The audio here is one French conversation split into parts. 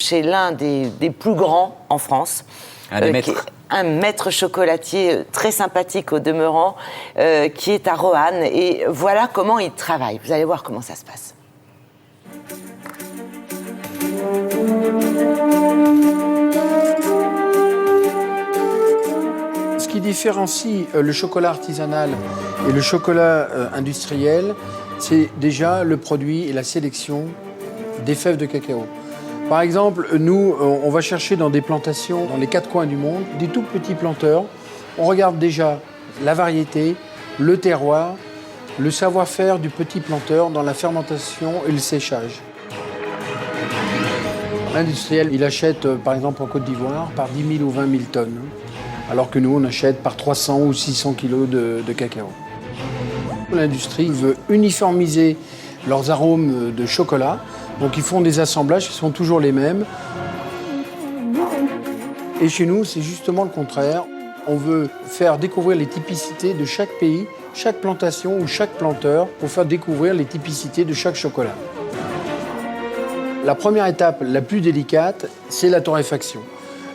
Chez l'un des plus grands en France. Un maître chocolatier très sympathique au demeurant, qui est à Roanne. Et voilà comment il travaille. Vous allez voir comment ça se passe. Ce qui différencie le chocolat artisanal et le chocolat industriel, c'est déjà le produit et la sélection des fèves de cacao. Par exemple, nous, on va chercher dans des plantations dans les quatre coins du monde, des tout petits planteurs. On regarde déjà la variété, le terroir, le savoir-faire du petit planteur dans la fermentation et le séchage. L'industriel, il achète par exemple en Côte d'Ivoire par 10 000 ou 20 000 tonnes, alors que nous, on achète par 300 ou 600 kilos de cacao. L'industrie veut uniformiser leurs arômes de chocolat, donc ils font des assemblages qui sont toujours les mêmes. Et chez nous, c'est justement le contraire. On veut faire découvrir les typicités de chaque pays, chaque plantation ou chaque planteur, pour faire découvrir les typicités de chaque chocolat. La première étape, la plus délicate, c'est la torréfaction.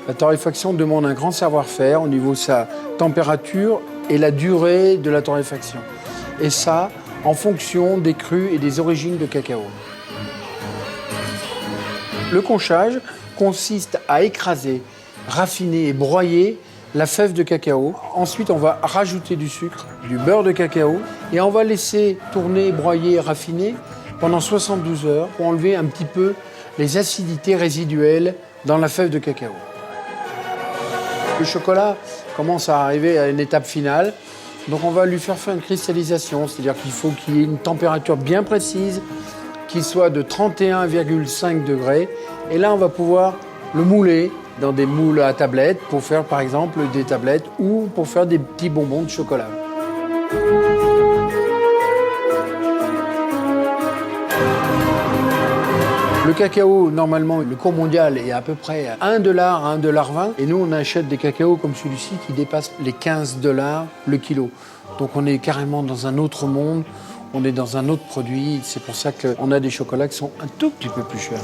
La torréfaction demande un grand savoir-faire au niveau de sa température et la durée de la torréfaction. Et ça, en fonction des crus et des origines de cacao. Le conchage consiste à écraser, raffiner et broyer la fève de cacao. Ensuite, on va rajouter du sucre, du beurre de cacao et on va laisser tourner, broyer et raffiner pendant 72 heures pour enlever un petit peu les acidités résiduelles dans la fève de cacao. Le chocolat commence à arriver à une étape finale, donc on va lui faire une cristallisation, c'est-à-dire qu'il faut qu'il y ait une température bien précise, qu'il soit de 31,5 degrés, et là on va pouvoir le mouler dans des moules à tablettes pour faire par exemple des tablettes ou pour faire des petits bonbons de chocolat. Le cacao, normalement, le cours mondial est à peu près à 1 $, à 1,20 $. Et nous, on achète des cacaos comme celui-ci qui dépassent les 15 $ le kilo. Donc on est carrément dans un autre monde, on est dans un autre produit. C'est pour ça qu'on a des chocolats qui sont un tout petit peu plus chers.